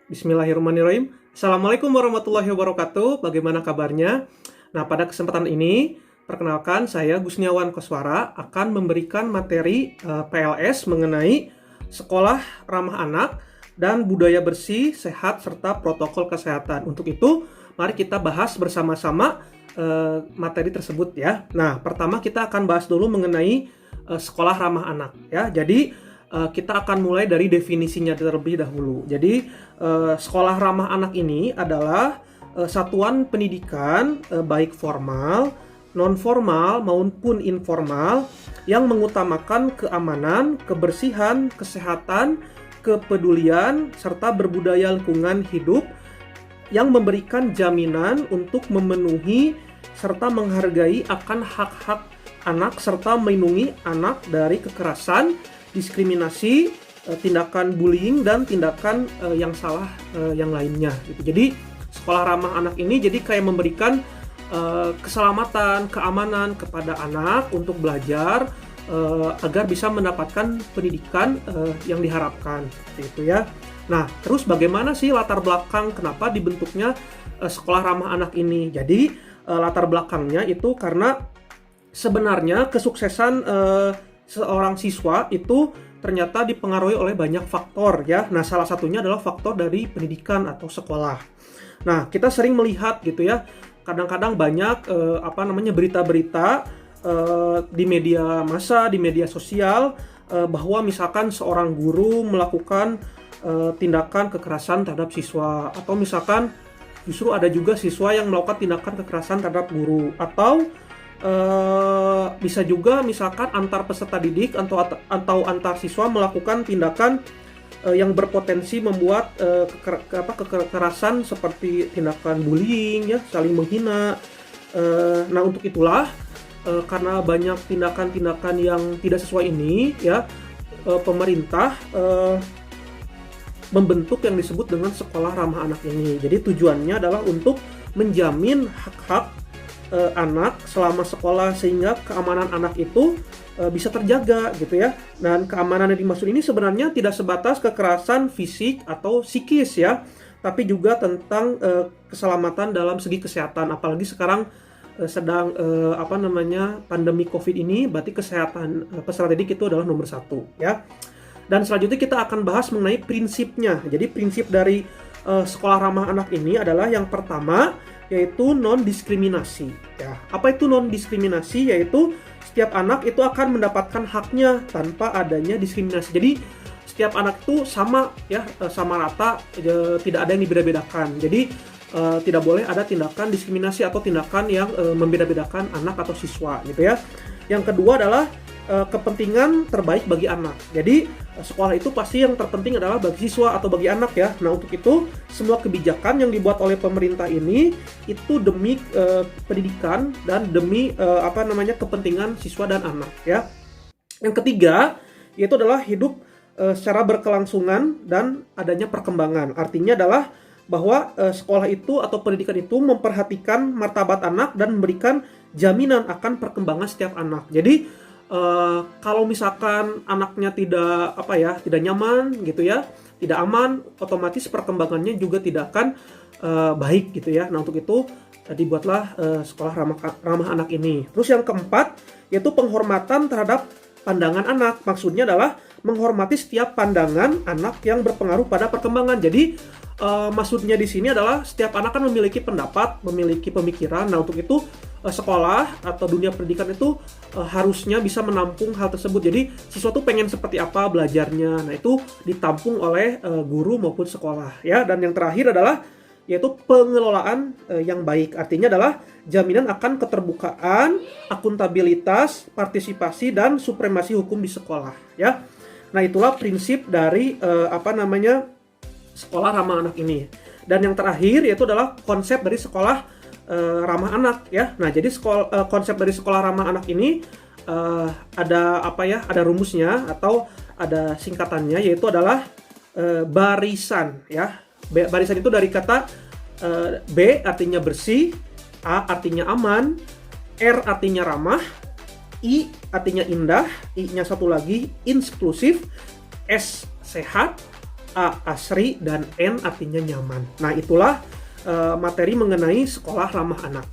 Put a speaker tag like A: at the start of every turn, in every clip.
A: Bismillahirrahmanirrahim. Assalamualaikum warahmatullahi wabarakatuh. Bagaimana kabarnya? Nah, pada kesempatan ini, perkenalkan saya Gusniawan Koswara akan memberikan materi PLS mengenai sekolah ramah anak dan budaya bersih, sehat, serta protokol kesehatan. Untuk itu, mari kita bahas bersama-sama materi tersebut ya. Nah, pertama kita akan bahas dulu mengenai sekolah ramah anak ya. Jadi kita akan mulai dari definisinya terlebih dahulu. Jadi, sekolah ramah anak ini adalah satuan pendidikan baik formal, non formal maupun informal yang mengutamakan keamanan, kebersihan, kesehatan, kepedulian serta berbudaya lingkungan hidup yang memberikan jaminan untuk memenuhi serta menghargai akan hak-hak anak serta melindungi anak dari kekerasan, diskriminasi, tindakan bullying dan tindakan yang salah yang lainnya gitu. Jadi sekolah ramah anak ini jadi kayak memberikan keselamatan, keamanan kepada anak untuk belajar agar bisa mendapatkan pendidikan yang diharapkan gitu ya. Nah, terus bagaimana sih latar belakang kenapa dibentuknya sekolah ramah anak ini? Jadi latar belakangnya itu karena sebenarnya kesuksesan seorang siswa itu ternyata dipengaruhi oleh banyak faktor ya. Nah, salah satunya adalah faktor dari pendidikan atau sekolah. Nah, kita sering melihat gitu ya. Kadang-kadang banyak berita-berita di media massa, di media sosial bahwa misalkan seorang guru melakukan tindakan kekerasan terhadap siswa, atau misalkan justru ada juga siswa yang melakukan tindakan kekerasan terhadap guru, atau bisa juga misalkan antar peserta didik atau antar siswa melakukan tindakan yang berpotensi membuat kekerasan seperti tindakan bullying ya, saling menghina. Nah, untuk itulah karena banyak tindakan-tindakan yang tidak sesuai ini ya, pemerintah membentuk yang disebut dengan sekolah ramah anak ini. Jadi tujuannya adalah untuk menjamin hak-hak anak selama sekolah sehingga keamanan anak itu bisa terjaga gitu ya. Dan keamanan yang dimaksud ini sebenarnya tidak sebatas kekerasan fisik atau psikis ya, tapi juga tentang keselamatan dalam segi kesehatan. Apalagi sekarang sedang pandemi COVID ini, berarti kesehatan peserta didik itu adalah nomor satu ya. Dan selanjutnya kita akan bahas mengenai prinsipnya. Jadi prinsip dari sekolah ramah anak ini adalah yang pertama yaitu non-diskriminasi ya. Apa itu non-diskriminasi? Yaitu setiap anak itu akan mendapatkan haknya tanpa adanya diskriminasi. Jadi setiap anak itu sama ya, sama rata, tidak ada yang dibeda-bedakan. Jadi tidak boleh ada tindakan diskriminasi atau tindakan yang membeda-bedakan anak atau siswa gitu ya. Yang kedua adalah kepentingan terbaik bagi anak. Jadi sekolah itu pasti yang terpenting adalah bagi siswa atau bagi anak ya. Nah, untuk itu semua kebijakan yang dibuat oleh pemerintah ini itu demi pendidikan dan demi kepentingan siswa dan anak ya. Yang ketiga yaitu adalah hidup secara berkelangsungan dan adanya perkembangan. Artinya adalah bahwa sekolah itu atau pendidikan itu memperhatikan martabat anak dan memberikan jaminan akan perkembangan setiap anak. Jadi kalau misalkan anaknya tidak nyaman gitu ya, tidak aman, otomatis perkembangannya juga tidak akan baik gitu ya. Nah, untuk itu dibuatlah sekolah ramah anak ini. Terus yang keempat yaitu penghormatan terhadap pandangan anak. Maksudnya adalah menghormati setiap pandangan anak yang berpengaruh pada perkembangan. Jadi maksudnya di sini adalah setiap anak kan memiliki pendapat, memiliki pemikiran. Nah, untuk itu sekolah atau dunia pendidikan itu harusnya bisa menampung hal tersebut. Jadi siswa tuh pengen seperti apa belajarnya. Nah, itu ditampung oleh guru maupun sekolah ya. Dan yang terakhir adalah yaitu pengelolaan yang baik. Artinya adalah jaminan akan keterbukaan, akuntabilitas, partisipasi dan supremasi hukum di sekolah ya. Nah, itulah prinsip dari sekolah ramah anak ini. Dan yang terakhir yaitu adalah konsep dari sekolah ramah anak ya. Nah, jadi konsep dari sekolah ramah anak ini ada rumusnya atau ada singkatannya, yaitu adalah barisan ya. Barisan itu dari kata B artinya bersih, A artinya aman, R artinya ramah, I artinya indah, I-nya satu lagi inklusif, S sehat, A. Asri, dan N artinya nyaman. Nah, itulah materi mengenai sekolah ramah anak.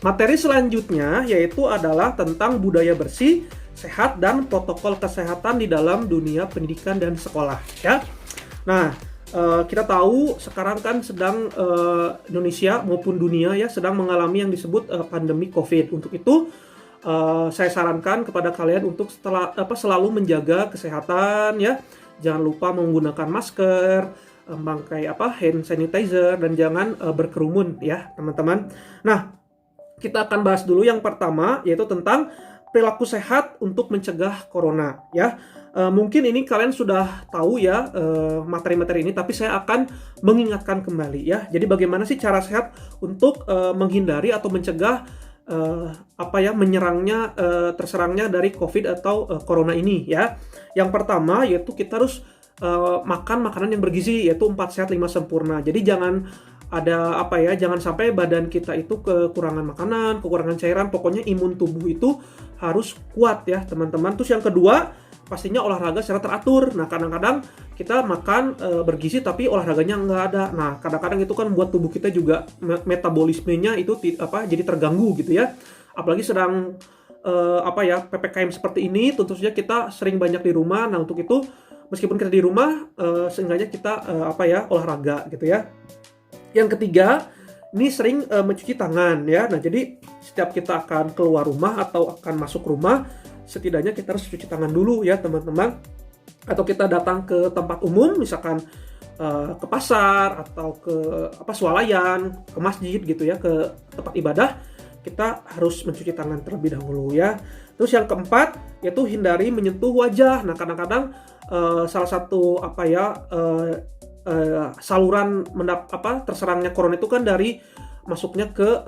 A: Materi selanjutnya yaitu adalah tentang budaya bersih, sehat, dan protokol kesehatan di dalam dunia pendidikan dan sekolah. Ya. Nah, kita tahu sekarang kan sedang Indonesia maupun dunia ya sedang mengalami yang disebut pandemi COVID. Untuk itu saya sarankan kepada kalian untuk selalu menjaga kesehatan ya. Jangan lupa menggunakan masker, memakai hand sanitizer, dan jangan berkerumun ya teman-teman. Nah, kita akan bahas dulu yang pertama yaitu tentang perilaku sehat untuk mencegah corona ya. Mungkin ini kalian sudah tahu ya materi-materi ini, tapi saya akan mengingatkan kembali ya. Jadi bagaimana sih cara sehat untuk menghindari atau mencegah terserangnya dari COVID atau corona ini ya. Yang pertama yaitu kita harus makan makanan yang bergizi, yaitu 4 sehat 5 sempurna. Jadi jangan jangan sampai badan kita itu kekurangan makanan, kekurangan cairan, pokoknya imun tubuh itu harus kuat ya teman-teman. Terus yang kedua, pastinya olahraga secara teratur. Nah, kadang-kadang kita makan bergizi tapi olahraganya nggak ada. Nah, kadang-kadang itu kan buat tubuh kita juga metabolismenya itu jadi terganggu gitu ya. Apalagi sedang PPKM seperti ini, tentu saja kita sering banyak di rumah. Nah, untuk itu meskipun kita di rumah, seenggaknya kita olahraga gitu ya. Yang ketiga, ini sering mencuci tangan ya. Nah, jadi setiap kita akan keluar rumah atau akan masuk rumah, setidaknya kita harus cuci tangan dulu ya teman-teman. Atau kita datang ke tempat umum, misalkan ke pasar atau ke swalayan, ke masjid gitu ya, ke tempat ibadah, kita harus mencuci tangan terlebih dahulu ya. Terus yang keempat yaitu hindari menyentuh wajah. Nah, kadang-kadang salah satu saluran terserangnya corona itu kan dari masuknya ke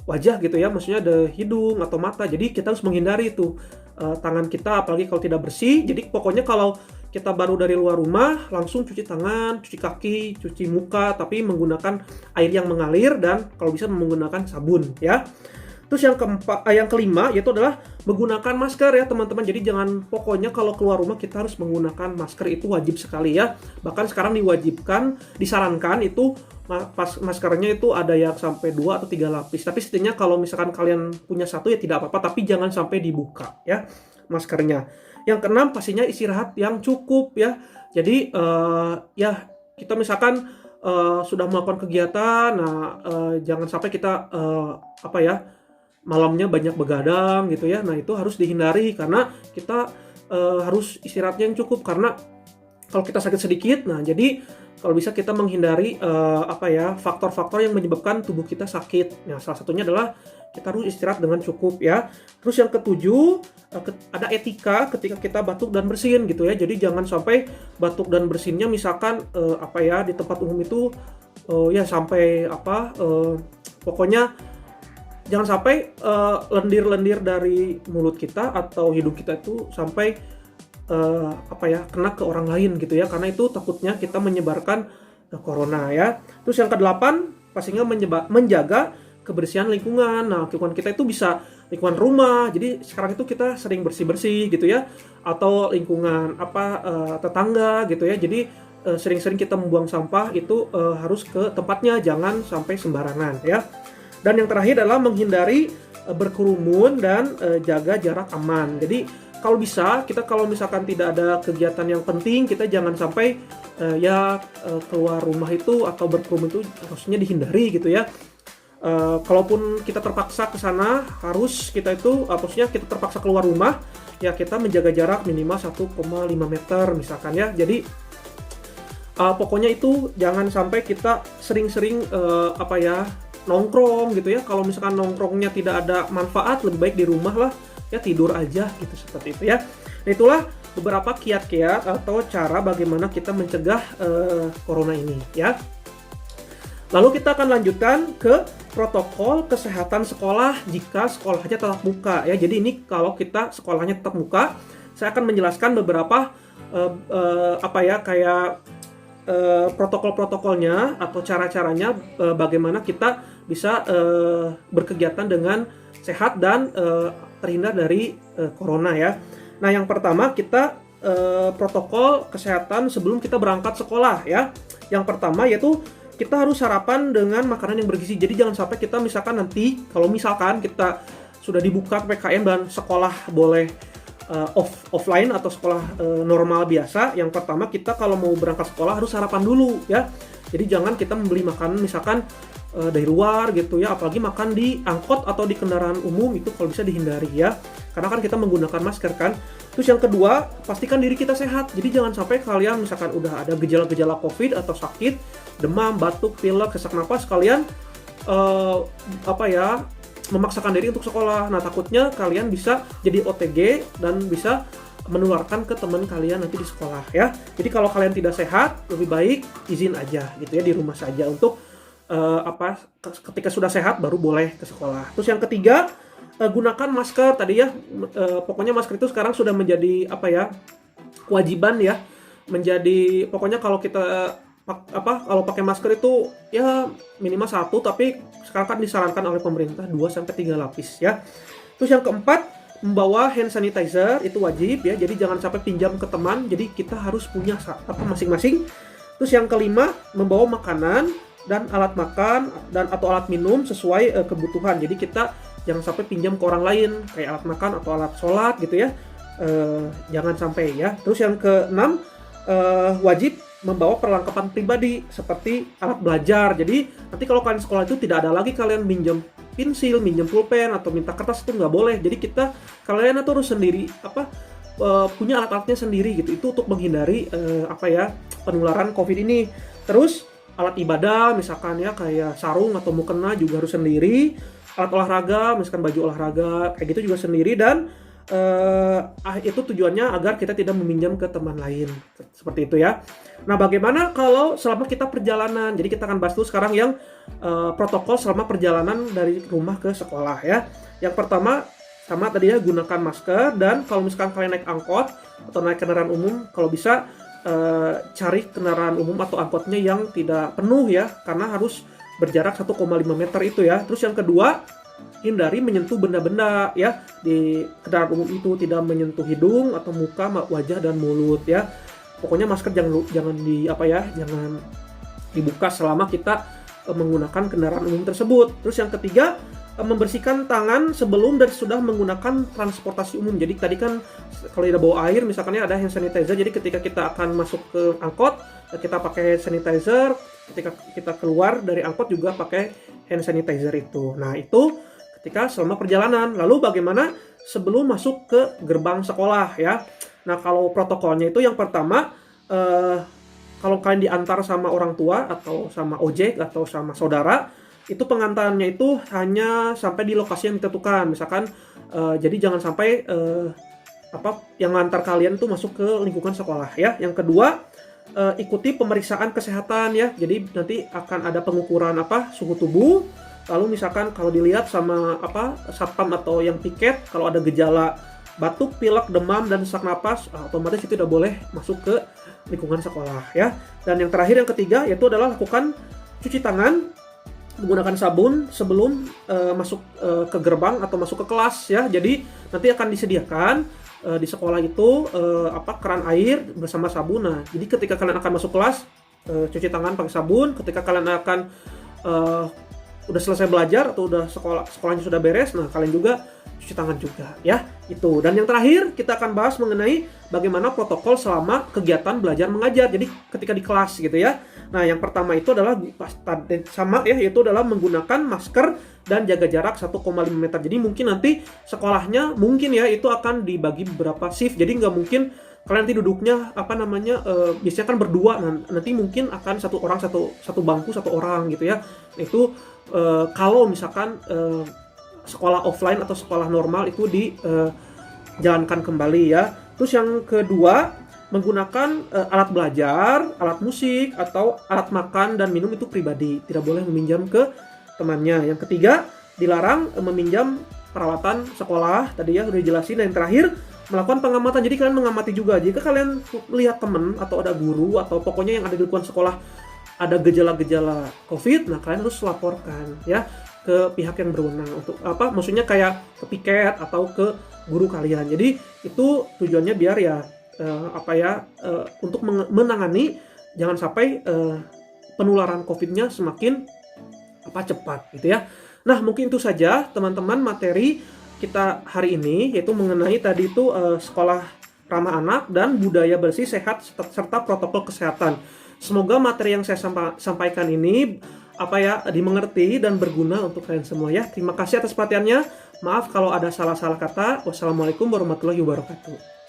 A: wajah gitu ya, maksudnya ada hidung atau mata. Jadi kita harus menghindari itu tangan kita, apalagi kalau tidak bersih. Jadi pokoknya kalau kita baru dari luar rumah, langsung cuci tangan, cuci kaki, cuci muka, tapi menggunakan air yang mengalir dan kalau bisa menggunakan sabun ya. Terus yang kelima yaitu adalah menggunakan masker ya teman-teman. Jadi pokoknya kalau keluar rumah kita harus menggunakan masker, itu wajib sekali ya. Bahkan sekarang disarankan itu maskernya itu ada yang sampai 2 atau 3 lapis. Tapi setidaknya kalau misalkan kalian punya satu ya tidak apa-apa, tapi jangan sampai dibuka ya maskernya. Yang keenam pastinya istirahat yang cukup ya. Jadi kita misalkan sudah melakukan kegiatan, jangan sampai kita malamnya banyak begadang gitu ya. Nah, itu harus dihindari karena kita harus istirahatnya yang cukup, karena kalau kita sakit sedikit, nah jadi kalau bisa kita menghindari faktor-faktor yang menyebabkan tubuh kita sakit. Nah, salah satunya adalah kita harus istirahat dengan cukup ya. Terus yang ketujuh, ada etika ketika kita batuk dan bersin gitu ya. Jadi jangan sampai batuk dan bersinnya misalkan di tempat umum itu pokoknya jangan sampai lendir-lendir dari mulut kita atau hidung kita itu sampai kena ke orang lain gitu ya, karena itu takutnya kita menyebarkan corona ya. Terus yang kedelapan pastinya menjaga kebersihan lingkungan. Nah, lingkungan kita itu bisa lingkungan rumah, jadi sekarang itu kita sering bersih-bersih gitu ya, atau lingkungan tetangga gitu ya. Jadi sering-sering kita membuang sampah itu harus ke tempatnya, jangan sampai sembarangan ya. Dan yang terakhir adalah menghindari berkerumun dan jaga jarak aman. Jadi kalau bisa, kita kalau misalkan tidak ada kegiatan yang penting, kita jangan sampai keluar rumah itu atau berkerumun itu harusnya dihindari gitu ya. Kalaupun kita terpaksa ke sana, kita terpaksa keluar rumah, ya kita menjaga jarak minimal 1,5 meter misalkan ya. Jadi pokoknya itu jangan sampai kita sering-sering nongkrong gitu ya. Kalau misalkan nongkrongnya tidak ada manfaat, lebih baik di rumah lah ya, tidur aja gitu, seperti itu ya. Nah, itulah beberapa kiat-kiat atau cara bagaimana kita mencegah corona ini ya. Lalu kita akan lanjutkan ke protokol kesehatan sekolah jika sekolahnya tatap muka ya. Jadi ini kalau kita sekolahnya tatap muka, saya akan menjelaskan beberapa protokol-protokolnya atau cara-caranya bagaimana kita bisa berkegiatan dengan sehat dan terhindar dari corona ya. Nah, yang pertama kita protokol kesehatan sebelum kita berangkat sekolah ya. Yang pertama yaitu kita harus sarapan dengan makanan yang bergizi. Jadi jangan sampai kita misalkan nanti kalau misalkan kita sudah dibuka PPKM dan sekolah boleh offline atau sekolah normal biasa, yang pertama kita kalau mau berangkat sekolah harus sarapan dulu ya. Jadi jangan kita membeli makanan misalkan dari luar gitu ya, apalagi makan di angkot atau di kendaraan umum, itu kalau bisa dihindari ya, karena kan kita menggunakan masker kan. Terus yang kedua, pastikan diri kita sehat. Jadi jangan sampai kalian misalkan udah ada gejala-gejala COVID atau sakit, demam, batuk, pilek, sesak napas, kalian memaksakan diri untuk sekolah. Nah, takutnya kalian bisa jadi OTG dan bisa menularkan ke teman kalian nanti di sekolah ya. Jadi kalau kalian tidak sehat, lebih baik izin aja gitu ya, di rumah saja untuk ketika sudah sehat baru boleh ke sekolah. Terus yang ketiga, gunakan masker tadi ya. Pokoknya masker itu sekarang sudah menjadi kewajiban ya. Menjadi pokoknya kalau kita kalau pakai masker itu ya minimal 1, tapi sekarang kan disarankan oleh pemerintah 2-3 lapis ya. Terus yang keempat, membawa hand sanitizer itu wajib ya. Jadi jangan sampai pinjam ke teman. Jadi kita harus punya masing-masing. Terus yang kelima, membawa makanan dan alat makan atau alat minum sesuai kebutuhan. Jadi kita jangan sampai pinjam ke orang lain kayak alat makan atau alat sholat gitu ya. Jangan sampai ya. Terus yang keenam, wajib membawa perlengkapan pribadi seperti alat belajar. Jadi nanti kalau kalian sekolah itu tidak ada lagi kalian minjem pensil, minjem pulpen atau minta kertas, itu nggak boleh. Jadi kalian itu harus sendiri punya alat-alatnya sendiri gitu. Itu untuk menghindari penularan COVID ini. Terus alat ibadah misalkan ya kayak sarung atau mukena juga harus sendiri. Alat olahraga misalkan baju olahraga kayak gitu juga sendiri, dan itu tujuannya agar kita tidak meminjam ke teman lain seperti itu ya. Nah, bagaimana kalau selama kita perjalanan? Jadi kita akan bahas dulu sekarang yang protokol selama perjalanan dari rumah ke sekolah ya. Yang pertama sama tadi ya, gunakan masker, dan kalau misalkan kalian naik angkot atau naik kendaraan umum, kalau bisa cari kendaraan umum atau angkotnya yang tidak penuh ya, karena harus berjarak 1,5 meter itu ya. Terus yang kedua, hindari menyentuh benda-benda ya di kendaraan umum itu, tidak menyentuh hidung atau muka, wajah dan mulut ya. Pokoknya masker jangan dibuka selama kita menggunakan kendaraan umum tersebut. Terus yang ketiga, membersihkan tangan sebelum dan sudah menggunakan transportasi umum. Jadi tadi kan kalau tidak bawa air misalkan ya, ada hand sanitizer. Jadi ketika kita akan masuk ke angkot, kita pakai hand sanitizer. Ketika kita keluar dari angkot juga pakai hand sanitizer itu. Nah, itu ketika selama perjalanan. Lalu bagaimana sebelum masuk ke gerbang sekolah ya? Nah, kalau protokolnya itu yang pertama, kalau kalian diantar sama orang tua atau sama ojek atau sama saudara, itu pengantarannya itu hanya sampai di lokasi yang ditentukan. Misalkan, jadi jangan sampai yang ngantar kalian itu masuk ke lingkungan sekolah ya. Yang kedua, ikuti pemeriksaan kesehatan ya. Jadi nanti akan ada pengukuran suhu tubuh. Lalu misalkan kalau dilihat sama satpam atau yang piket, kalau ada gejala batuk, pilek, demam, dan sesak napas, otomatis itu udah boleh masuk ke lingkungan sekolah ya. Dan yang terakhir, yang ketiga, yaitu adalah lakukan cuci tangan menggunakan sabun sebelum masuk ke gerbang atau masuk ke kelas ya. Jadi nanti akan disediakan di sekolah itu keran air bersama sabun. Nah, jadi ketika kalian akan masuk kelas, cuci tangan pakai sabun. Ketika kalian akan udah selesai belajar atau udah sekolahnya sudah beres, nah kalian juga cuci tangan juga ya. Itu. Dan yang terakhir kita akan bahas mengenai bagaimana protokol selama kegiatan belajar mengajar. Jadi ketika di kelas gitu ya. Nah, yang pertama itu adalah sama ya, yaitu adalah menggunakan masker dan jaga jarak 1,5 meter. Jadi mungkin nanti sekolahnya mungkin ya itu akan dibagi beberapa shift. Jadi nggak mungkin kalian nanti duduknya biasanya kan berdua, nanti mungkin akan satu bangku satu orang gitu ya. Itu kalau misalkan sekolah offline atau sekolah normal itu dijalankan kembali ya. Terus yang kedua, menggunakan alat belajar, alat musik, atau alat makan dan minum itu pribadi, tidak boleh meminjam ke temannya. Yang ketiga, dilarang meminjam peralatan sekolah, tadi ya udah dijelasin. Dan yang terakhir, melakukan pengamatan. Jadi kalian mengamati juga, jika kalian lihat teman atau ada guru atau pokoknya yang ada di lingkungan sekolah ada gejala-gejala COVID, nah kalian harus laporkan ya ke pihak yang berwenang. Untuk maksudnya kayak ke piket atau ke guru kalian. Jadi itu tujuannya biar ya untuk menangani jangan sampai penularan COVID-nya semakin cepat gitu ya. Nah, mungkin itu saja teman-teman materi kita hari ini, yaitu mengenai tadi itu sekolah ramah anak dan budaya bersih sehat serta protokol kesehatan. Semoga materi yang saya sampaikan ini dimengerti dan berguna untuk kalian semua ya. Terima kasih atas perhatiannya. Maaf kalau ada salah-salah kata. Wassalamualaikum warahmatullahi wabarakatuh.